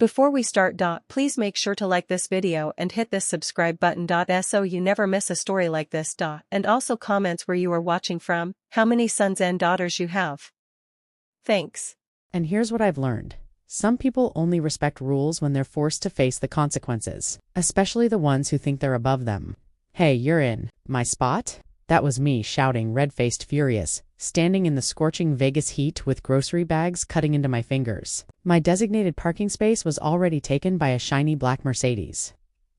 Before we start, please make sure to like this video and hit this subscribe button, so you never miss a story like this. And also comments where you are watching from, how many sons and daughters you have. Thanks. And here's what I've learned. Some people only respect rules when they're forced to face the consequences, especially the ones who think they're above them. Hey, you're in my spot? That was me shouting, red-faced furious, standing in the scorching Vegas heat with grocery bags cutting into my fingers. My designated parking space was already taken by a shiny black Mercedes,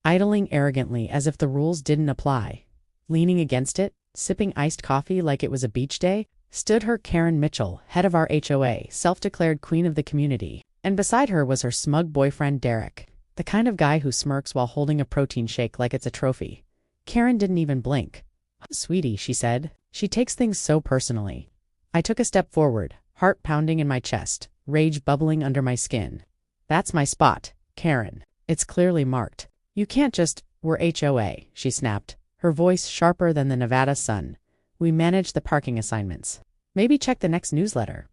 idling arrogantly as if the rules didn't apply. Leaning against it, sipping iced coffee like it was a beach day, stood her Karen Mitchell, head of our HOA, self-declared queen of the community. And beside her was her smug boyfriend Derek, the kind of guy who smirks while holding a protein shake like it's a trophy. Karen didn't even blink. "Sweetie," she said. "She takes things so personally." I took a step forward, heart pounding in my chest, rage bubbling under my skin. "That's my spot, Karen. It's clearly marked. You can't just, we're HOA," she snapped, her voice sharper than the Nevada sun. "We manage the parking assignments. Maybe check the next newsletter."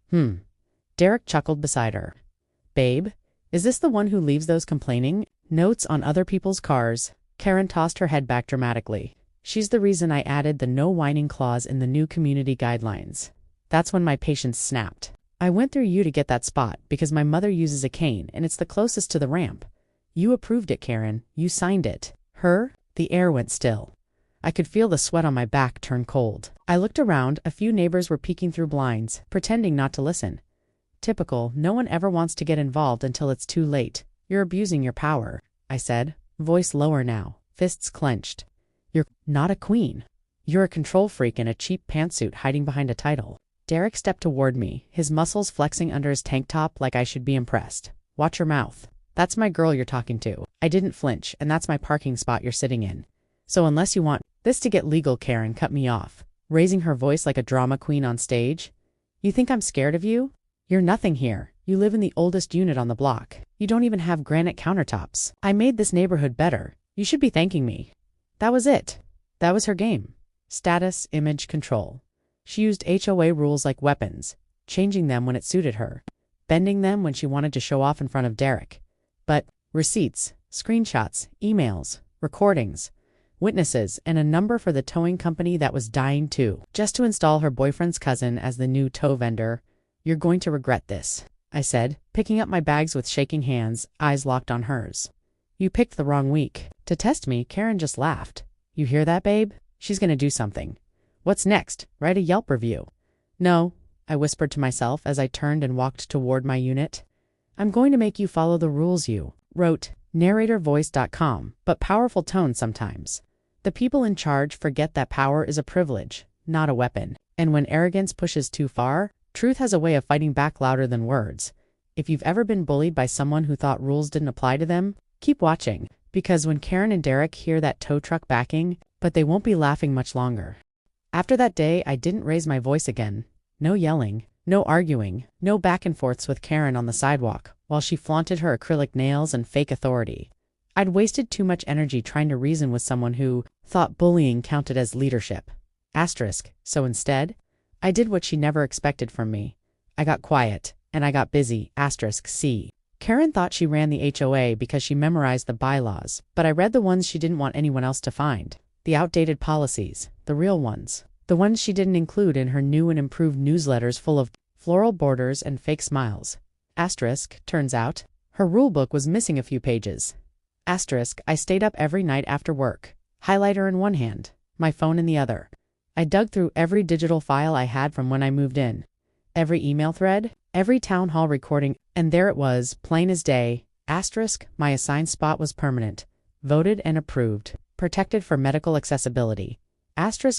Derek chuckled beside her. "Babe, is this the one who leaves those complaining notes on other people's cars?" Karen tossed her head back dramatically. "She's the reason I added the no whining clause in the new community guidelines." That's when my patience snapped. "I went through you to get that spot because my mother uses a cane and it's the closest to the ramp. You approved it, Karen. You signed it." Her? The air went still. I could feel the sweat on my back turn cold. I looked around. A few neighbors were peeking through blinds, pretending not to listen. Typical, no one ever wants to get involved until it's too late. "You're abusing your power," I said, voice lower now, fists clenched. "You're not a queen. You're a control freak in a cheap pantsuit hiding behind a title." Derek stepped toward me, his muscles flexing under his tank top like I should be impressed. "Watch your mouth. That's my girl you're talking to." I didn't flinch, "And that's my parking spot you're sitting in. So unless you want this to get legal," Karen cut me off, raising her voice like a drama queen on stage. "You think I'm scared of you? You're nothing here. You live in the oldest unit on the block. You don't even have granite countertops. I made this neighborhood better. You should be thanking me." That was it. That was her game. Status, image, control. She used HOA rules like weapons, changing them when it suited her, bending them when she wanted to show off in front of Derek. But receipts, screenshots, emails, recordings, witnesses, and a number for the towing company that was dying too, just to install her boyfriend's cousin as the new tow vendor. "You're going to regret this," I said, picking up my bags with shaking hands, eyes locked on hers. "You picked the wrong week." To test me, Karen just laughed. "You hear that, babe? She's going to do something." "What's next? Write a Yelp review?" "No," I whispered to myself as I turned and walked toward my unit. "I'm going to make you follow the rules you wrote." narratorvoice.com, but powerful tone sometimes. The people in charge forget that power is a privilege, not a weapon. And when arrogance pushes too far, truth has a way of fighting back louder than words. If you've ever been bullied by someone who thought rules didn't apply to them, keep watching, because when Karen and Derek hear that tow truck backing, but they won't be laughing much longer. After that day, I didn't raise my voice again. No yelling, no arguing, no back and forths with Karen on the sidewalk, while she flaunted her acrylic nails and fake authority. I'd wasted too much energy trying to reason with someone who thought bullying counted as leadership. So instead, I did what she never expected from me. I got quiet, and I got busy. C. Karen thought she ran the HOA because she memorized the bylaws, but I read the ones she didn't want anyone else to find. The outdated policies, the real ones. The ones she didn't include in her new and improved newsletters full of floral borders and fake smiles. Turns out, her rulebook was missing a few pages. I stayed up every night after work, highlighter in one hand, my phone in the other. I dug through every digital file I had from when I moved in, every email thread, every town hall recording, and there it was, plain as day. My assigned spot was permanent, voted and approved, protected for medical accessibility.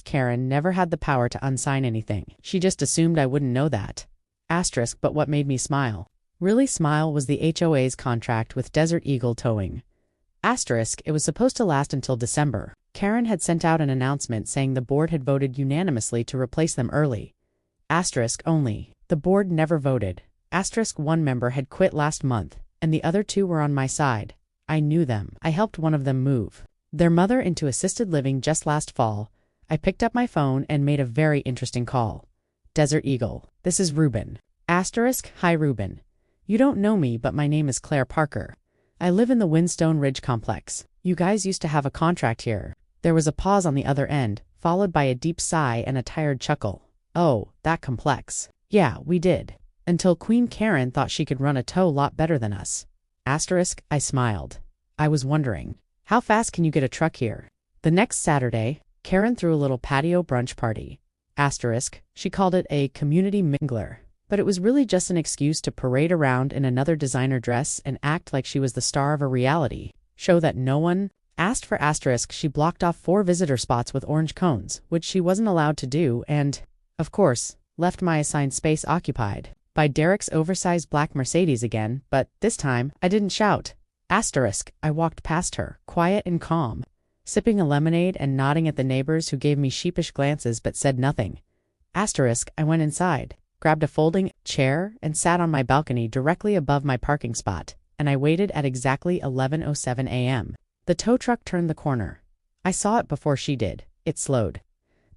Karen never had the power to unsign anything. She just assumed I wouldn't know that. But what made me smile, really smile, was the HOA's contract with Desert Eagle Towing. It was supposed to last until December. Karen had sent out an announcement saying the board had voted unanimously to replace them early. Only. The board never voted. One member had quit last month, and the other two were on my side. I knew them. I helped one of them move their mother into assisted living just last fall. I picked up my phone and made a very interesting call. "Desert Eagle, this is Ruben." "Hi Ruben. You don't know me, but my name is Claire Parker. I live in the Windstone Ridge complex. You guys used to have a contract here. There was a pause on the other end, followed by a deep sigh and a tired chuckle. Oh, that complex. Yeah, we did. Until Queen Karen thought she could run a tow lot better than us. Asterisk, I smiled. I was wondering, how fast can you get a truck here? The next Saturday, Karen threw a little patio brunch party. Asterisk, she called it a community mingler. But it was really just an excuse to parade around in another designer dress and act like she was the star of a reality show that no one asked for. Asterisk, she blocked off 4 visitor spots with orange cones, which she wasn't allowed to do, and, of course, left my assigned space occupied by Derek's oversized black Mercedes again, but this time I didn't shout. Asterisk, I walked past her, quiet and calm, sipping a lemonade and nodding at the neighbors who gave me sheepish glances but said nothing. Asterisk, I went inside, grabbed a folding chair, and sat on my balcony directly above my parking spot, and I waited at exactly 11:07 a.m. The tow truck turned the corner. I saw it before she did. It slowed,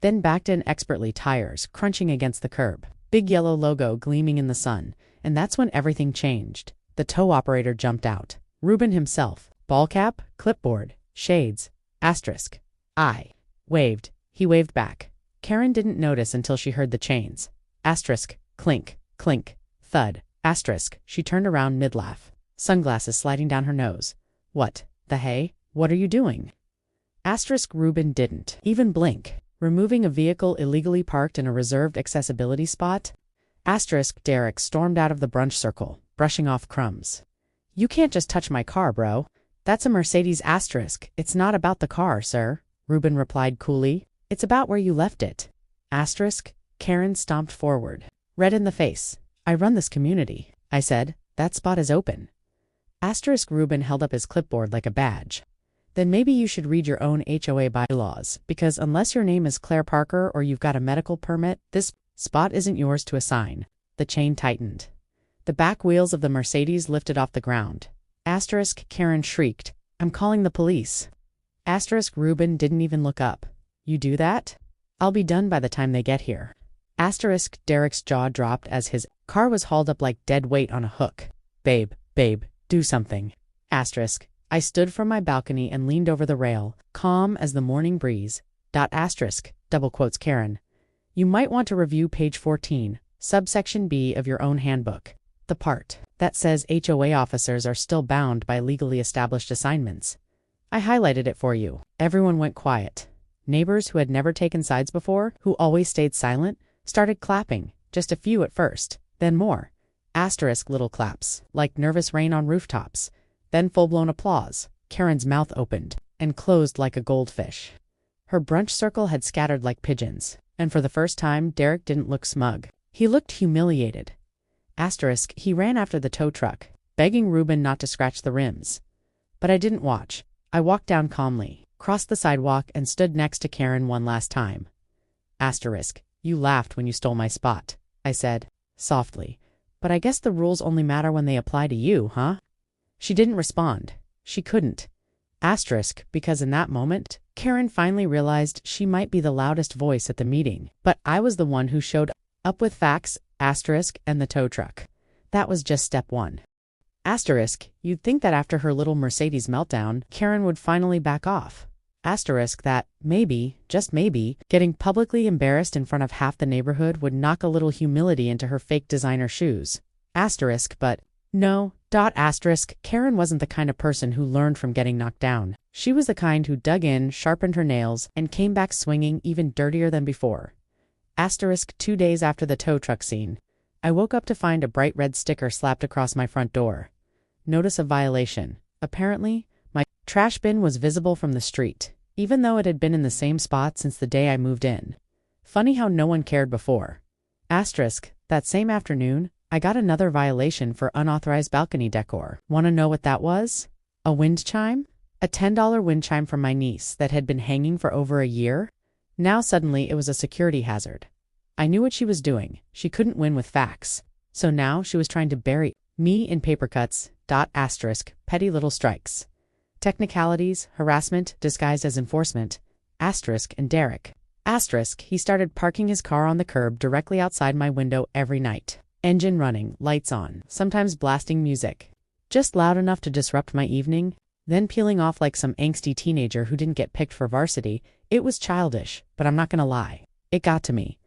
then backed in expertly, tires crunching against the curb, big yellow logo gleaming in the sun, and that's when everything changed. The tow operator jumped out. Ruben himself, ball cap, clipboard, shades. Asterisk. I waved. He waved back. Karen didn't notice until she heard the chains. Asterisk. Clink, clink, thud. Asterisk. She turned around mid-laugh, sunglasses sliding down her nose. What the hey? What are you doing? Asterisk. Ruben didn't even blink, removing a vehicle illegally parked in a reserved accessibility spot. Asterisk. Derek stormed out of the brunch circle, brushing off crumbs. You can't just touch my car, bro. That's a Mercedes. Asterisk. It's not about the car, sir, Ruben replied coolly. It's about where you left it. Asterisk. Karen stomped forward, red in the face. I run this community, I said. That spot is open. Asterisk. Ruben held up his clipboard like a badge. Then maybe you should read your own HOA bylaws, because unless your name is Claire Parker or you've got a medical permit, this spot isn't yours to assign. The chain tightened. The back wheels of the Mercedes lifted off the ground. Asterisk. Karen shrieked, I'm calling the police. Asterisk. Ruben didn't even look up. You do that? I'll be done by the time they get here. Asterisk. Derek's jaw dropped as his car was hauled up like dead weight on a hook. Babe, do something. Asterisk. I stood from my balcony and leaned over the rail, calm as the morning breeze. Asterisk. Double quotes Karen. You might want to review page 14, subsection B of your own handbook. The part that says HOA officers are still bound by legally established assignments. I highlighted it for you. Everyone went quiet. Neighbors who had never taken sides before, who always stayed silent, started clapping, just a few at first, then more. Asterisk. Little claps, like nervous rain on rooftops. Then full-blown applause. Karen's mouth opened and closed like a goldfish. Her brunch circle had scattered like pigeons, and for the first time Derek didn't look smug. He looked humiliated. Asterisk. He ran after the tow truck, begging Ruben not to scratch the rims. But I didn't watch. I walked down calmly, crossed the sidewalk, and stood next to Karen one last time. Asterisk. You laughed when you stole my spot, I said, softly. But I guess the rules only matter when they apply to you, huh? She didn't respond. She couldn't. Asterisk. Because in that moment, Karen finally realized she might be the loudest voice at the meeting, but I was the one who showed up with facts. Asterisk. And the tow truck. That was just step 1. Asterisk. You'd think that after her little Mercedes meltdown, Karen would finally back off. Asterisk. That maybe, just maybe, getting publicly embarrassed in front of half the neighborhood would knock a little humility into her fake designer shoes. Asterisk. But no. Asterisk. Karen wasn't the kind of person who learned from getting knocked down. She was the kind who dug in, sharpened her nails, and came back swinging even dirtier than before. Asterisk. 2 days after the tow truck scene, I woke up to find a bright red sticker slapped across my front door. Notice of violation. Apparently, my trash bin was visible from the street, even though it had been in the same spot since the day I moved in. Funny how no one cared before. Asterisk. That same afternoon, I got another violation for unauthorized balcony decor. Want to know what that was? A wind chime? A $10 wind chime from my niece that had been hanging for over a year? Now suddenly it was a security hazard. I knew what she was doing. She couldn't win with facts. So now she was trying to bury me in paper cuts. Asterisk. Petty little strikes. Technicalities, harassment disguised as enforcement. Asterisk. And Derek. Asterisk. He started parking his car on the curb directly outside my window every night. Engine running, lights on, sometimes blasting music. Just loud enough to disrupt my evening, then peeling off like some angsty teenager who didn't get picked for varsity. It was childish, but I'm not gonna lie. It got to me.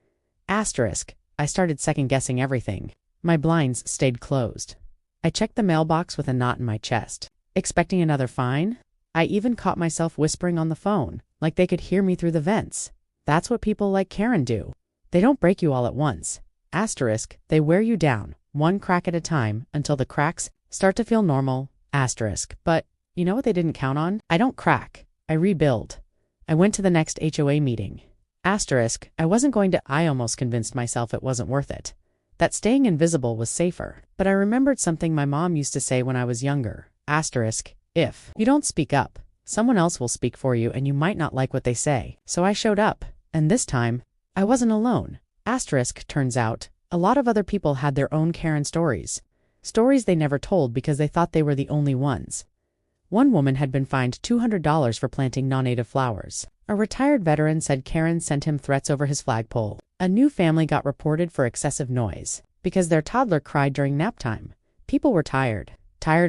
Asterisk. I started second-guessing everything. My blinds stayed closed. I checked the mailbox with a knot in my chest, expecting another fine. I even caught myself whispering on the phone, like they could hear me through the vents. That's what people like Karen do. They don't break you all at once. Asterisk. They wear you down, one crack at a time, until the cracks start to feel normal. Asterisk. But you know what they didn't count on? I don't crack. I rebuild. I went to the next HOA meeting. Asterisk. I almost convinced myself it wasn't worth it. That staying invisible was safer. But I remembered something my mom used to say when I was younger. Asterisk. If you don't speak up, someone else will speak for you and you might not like what they say. So I showed up. And this time, I wasn't alone. Asterisk. Turns out, a lot of other people had their own Karen stories. Stories they never told because they thought they were the only ones. One woman had been fined $200 for planting non-native flowers. A retired veteran said Karen sent him threats over his flagpole. A new family got reported for excessive noise because their toddler cried during nap time. People were tired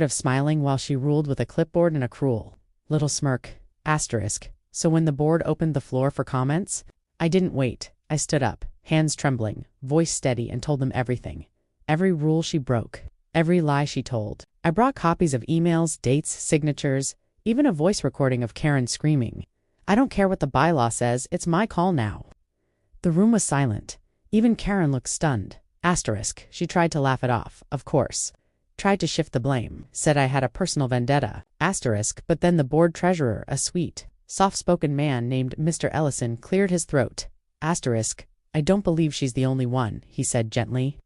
of smiling while she ruled with a clipboard and a cruel little smirk. Asterisk. So when the board opened the floor for comments, I didn't wait. I stood up, hands trembling, voice steady, and told them everything. Every rule she broke, every lie she told. I brought copies of emails, dates, signatures, even a voice recording of Karen screaming, "I don't care what the bylaw says, it's my call now." The room was silent. Even Karen looked stunned. Asterisk. She tried to laugh it off, of course. Tried to shift the blame. Said I had a personal vendetta. Asterisk. But then the board treasurer, a sweet, soft-spoken man named Mr. Ellison, cleared his throat. Asterisk. I don't believe she's the only one, he said gently.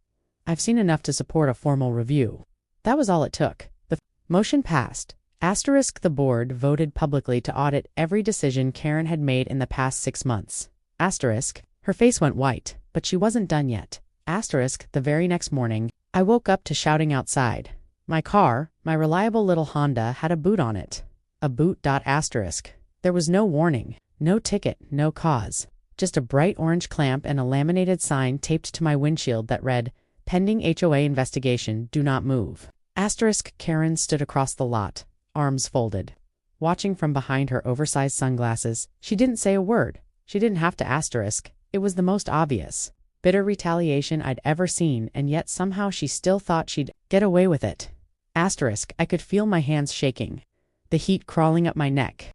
I've seen enough to support a formal review. That was all it took. The motion passed. Asterisk. The board voted publicly to audit every decision Karen had made in the past 6 months. Asterisk. Her face went white, but she wasn't done yet. Asterisk. The very next morning, I woke up to shouting outside. My car, my reliable little Honda, had a boot on it. A boot. Asterisk. There was no warning, no ticket, no cause. Just a bright orange clamp and a laminated sign taped to my windshield that read, "Pending HOA investigation, do not move." Asterisk. Karen stood across the lot, arms folded, watching from behind her oversized sunglasses. She didn't say a word. She didn't have to. Asterisk. It was the most obvious, bitter retaliation I'd ever seen, and yet somehow she still thought she'd get away with it. Asterisk. I could feel my hands shaking, the heat crawling up my neck.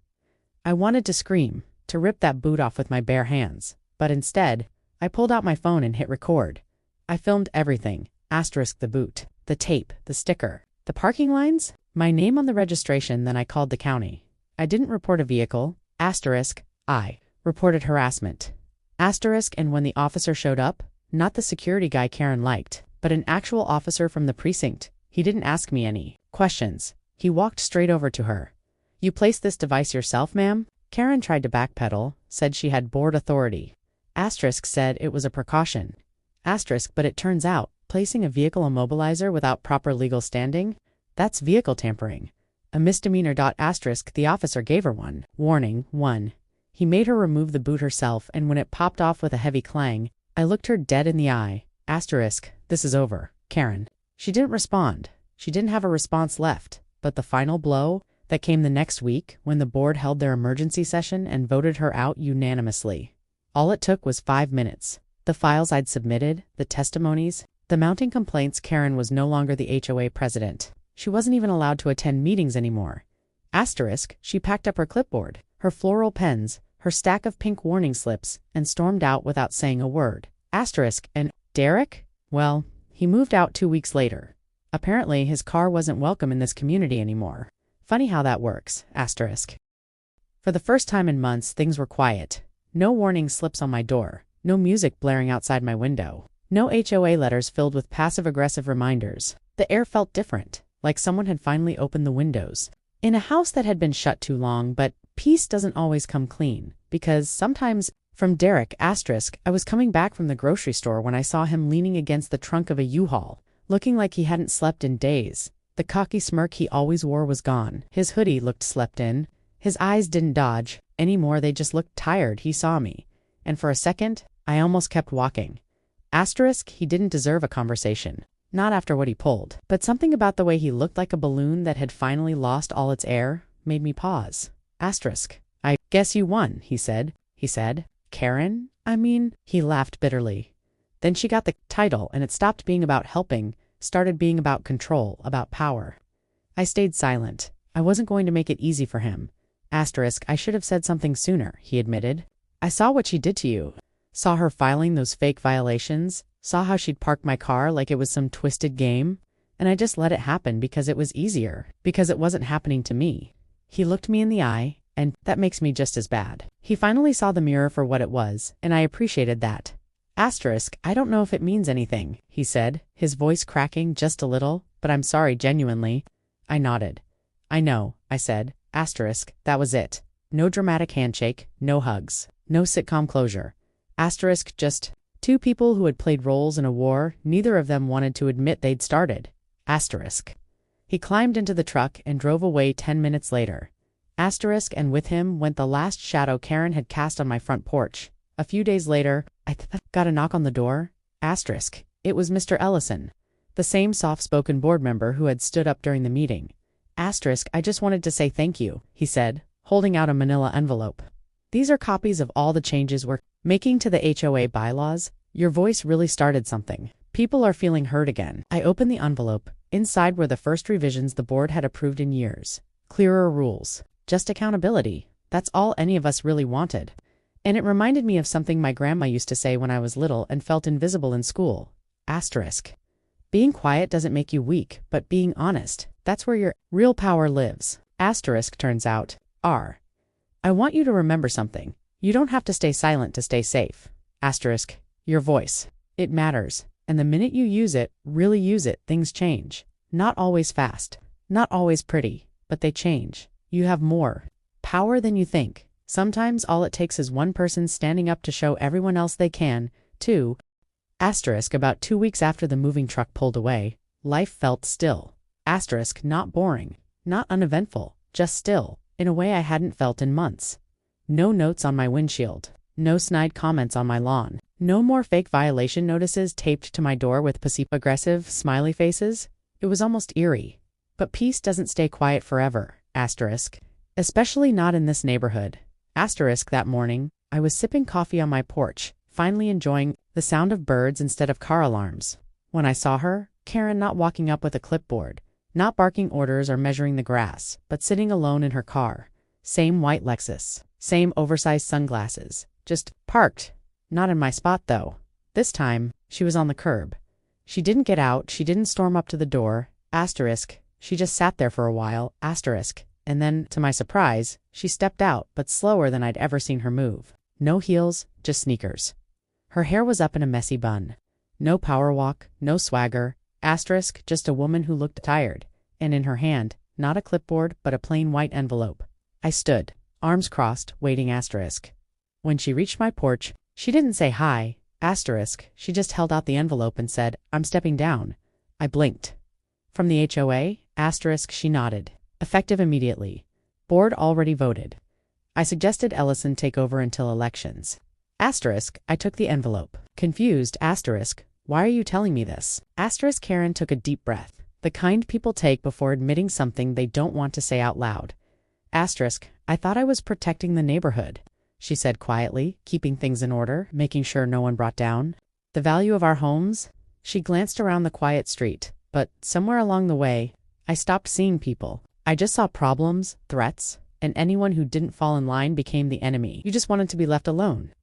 I wanted to scream, to rip that boot off with my bare hands, but instead, I pulled out my phone and hit record. I filmed everything. Asterisk. The boot, the tape, the sticker, the parking lines, my name on the registration. Then I called the county. I didn't report a vehicle. Asterisk. I reported harassment. Asterisk. And when the officer showed up, not the security guy Karen liked, but an actual officer from the precinct, he didn't ask me any questions. He walked straight over to her. "You placed this device yourself, ma'am?" Karen tried to backpedal, said she had board authority. Asterisk. Said it was a precaution. Asterisk. But it turns out, placing a vehicle immobilizer without proper legal standing, that's vehicle tampering. A misdemeanor. Asterisk. The officer gave her one. Warning 1. He made her remove the boot herself, and when it popped off with a heavy clang, I looked her dead in the eye. Asterisk. This is over, Karen. She didn't respond. She didn't have a response left. But the final blow that came the next week, when the board held their emergency session and voted her out unanimously. All it took was 5 minutes. The files I'd submitted, the testimonies, the mounting complaints. Karen was no longer the HOA president. She wasn't even allowed to attend meetings anymore. Asterisk. She packed up her clipboard, her floral pens, her stack of pink warning slips, and stormed out without saying a word. Asterisk. And Derek? Well, he moved out 2 weeks later. Apparently, his car wasn't welcome in this community anymore. Funny how that works. Asterisk. For the first time in months, things were quiet. No warning slips on my door. No music blaring outside my window. No HOA letters filled with passive-aggressive reminders. The air felt different, like someone had finally opened the windows. In a house that had been shut too long, but peace doesn't always come clean, because sometimes. From Derek. Asterisk. I was coming back from the grocery store when I saw him leaning against the trunk of a U-Haul, looking like he hadn't slept in days. The cocky smirk he always wore was gone. His hoodie looked slept in. His eyes didn't dodge anymore, they just looked tired. He saw me, and for a second, I almost kept walking. Asterisk. He didn't deserve a conversation. Not after what he pulled. But something about the way he looked like a balloon that had finally lost all its air made me pause. Asterisk. I guess you won, he said. Karen? I mean, he laughed bitterly. Then she got the title and it stopped being about helping, started being about control, about power. I stayed silent. I wasn't going to make it easy for him. Asterisk, I should have said something sooner, he admitted. I saw what she did to you. Saw her filing those fake violations. Saw how she'd park my car like it was some twisted game. And I just let it happen because it was easier. Because it wasn't happening to me. He looked me in the eye, and that makes me just as bad. He finally saw the mirror for what it was, and I appreciated that. Asterisk, I don't know if it means anything, he said, his voice cracking just a little, but I'm sorry, genuinely. I nodded. I know, I said. Asterisk, that was it. No dramatic handshake, no hugs, no sitcom closure. Asterisk, just two people who had played roles in a war neither of them wanted to admit they'd started. Asterisk. He climbed into the truck and drove away 10 minutes later. Asterisk, and with him went the last shadow Karen had cast on my front porch. A few days later, I got a knock on the door. Asterisk. It was Mr. Ellison, the same soft-spoken board member who had stood up during the meeting. Asterisk, I just wanted to say thank you, he said, holding out a manila envelope. These are copies of all the changes we're making to the HOA bylaws. Your voice really started something. People are feeling heard again. I opened the envelope. Inside were the first revisions the board had approved in years. Clearer rules. Just accountability. That's all any of us really wanted. And it reminded me of something my grandma used to say when I was little and felt invisible in school. Asterisk. Being quiet doesn't make you weak, but being honest, that's where your real power lives. Asterisk turns out. I want you to remember something. You don't have to stay silent to stay safe. Asterisk. Your voice. It matters. And the minute you use it, really use it, things change. Not always fast. Not always pretty. But they change. You have more power than you think. Sometimes all it takes is one person standing up to show everyone else they can, too. Asterisk. About 2 weeks after the moving truck pulled away, life felt still. Asterisk. Not boring. Not uneventful. Just still. In a way I hadn't felt in months. No notes on my windshield. No snide comments on my lawn. No more fake violation notices taped to my door with passive-aggressive, smiley faces. It was almost eerie. But peace doesn't stay quiet forever. Asterisk. Especially not in this neighborhood. Asterisk. That morning, I was sipping coffee on my porch, finally enjoying the sound of birds instead of car alarms. When I saw her, Karen, not walking up with a clipboard, not barking orders or measuring the grass, but sitting alone in her car. Same white Lexus. Same oversized sunglasses. Just parked. Not in my spot, though. This time, she was on the curb. She didn't get out, she didn't storm up to the door. Asterisk. She just sat there for a while. Asterisk. And then, to my surprise, she stepped out, but slower than I'd ever seen her move. No heels, just sneakers. Her hair was up in a messy bun. No power walk, no swagger. Asterisk. Just a woman who looked tired. And in her hand, not a clipboard, but a plain white envelope. I stood, arms crossed, waiting. Asterisk. When she reached my porch, she didn't say hi. Asterisk. She just held out the envelope and said, I'm stepping down. I blinked. From the HOA? Asterisk. She nodded. Effective immediately. Board already voted. I suggested Ellison take over until elections. Asterisk. I took the envelope. Confused. Asterisk. Why are you telling me this? Asterisk. Karen took a deep breath. The kind people take before admitting something they don't want to say out loud. Asterisk. I thought I was protecting the neighborhood, she said quietly, keeping things in order, making sure no one brought down the value of our homes. She glanced around the quiet street, but somewhere along the way, I stopped seeing people. I just saw problems, threats, and anyone who didn't fall in line became the enemy. You just wanted to be left alone.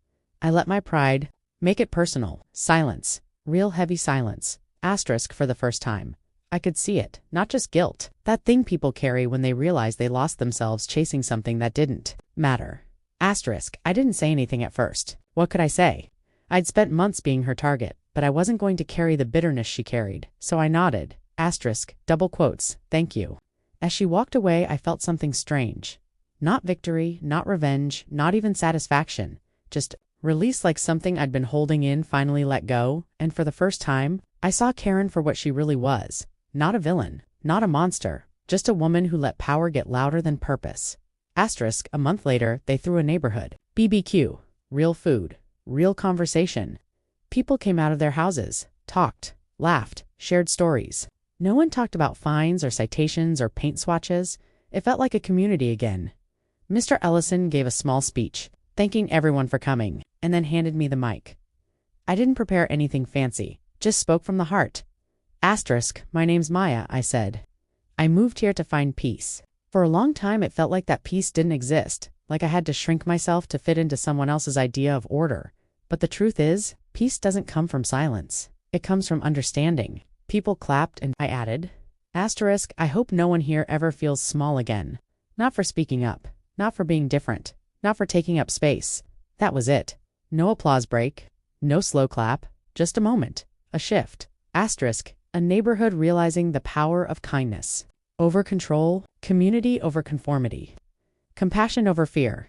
I let my pride make it personal. Silence. Real heavy silence. Asterisk. For the first time, I could see it, not just guilt. That thing people carry when they realize they lost themselves chasing something that didn't matter. Asterisk. I didn't say anything at first. What could I say? I'd spent months being her target, but I wasn't going to carry the bitterness she carried, so I nodded. Asterisk. Double quotes. Thank you. As she walked away, I felt something strange. Not victory, not revenge, not even satisfaction. Just release, like something I'd been holding in finally let go, and for the first time, I saw Karen for what she really was. Not a villain, not a monster, just a woman who let power get louder than purpose. Asterisk. A month later, they threw a neighborhood BBQ. Real food. Real conversation. People came out of their houses, talked, laughed, shared stories. No one talked about fines or citations or paint swatches. It felt like a community again. Mr. Ellison gave a small speech, thanking everyone for coming, and then handed me the mic. I didn't prepare anything fancy, just spoke from the heart. Asterisk, my name's Maya, I said. I moved here to find peace. For a long time it felt like that peace didn't exist, like I had to shrink myself to fit into someone else's idea of order. But the truth is, peace doesn't come from silence. It comes from understanding. People clapped and I added, asterisk, I hope no one here ever feels small again. Not for speaking up, not for being different, not for taking up space. That was it. No applause break, no slow clap, just a moment, a shift. Asterisk, a neighborhood realizing the power of kindness. Over control, community over conformity. Compassion over fear.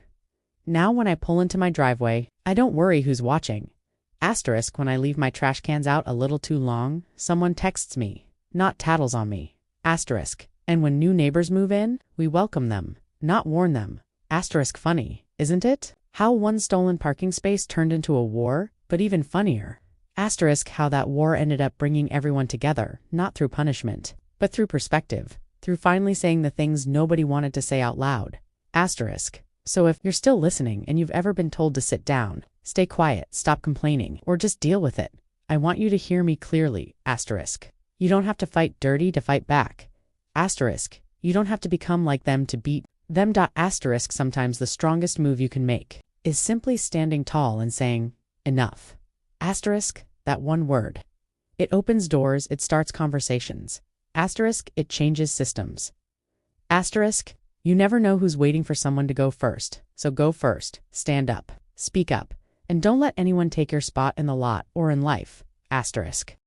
Now when I pull into my driveway, I don't worry who's watching. Asterisk, when I leave my trash cans out a little too long, someone texts me, not tattles on me. Asterisk, and when new neighbors move in, we welcome them, not warn them. Asterisk, funny, isn't it? How one stolen parking space turned into a war, but even funnier. Asterisk, how that war ended up bringing everyone together, not through punishment, but through perspective, through finally saying the things nobody wanted to say out loud. Asterisk. So if you're still listening and you've ever been told to sit down, stay quiet, stop complaining, or just deal with it, I want you to hear me clearly. Asterisk. You don't have to fight dirty to fight back. Asterisk. You don't have to become like them to beat them. Asterisk. Sometimes the strongest move you can make is simply standing tall and saying, enough. Asterisk. That one word. It opens doors, it starts conversations. Asterisk. It changes systems. Asterisk. You never know who's waiting for someone to go first, so go first, stand up, speak up, and don't let anyone take your spot in the lot or in life. Asterisk.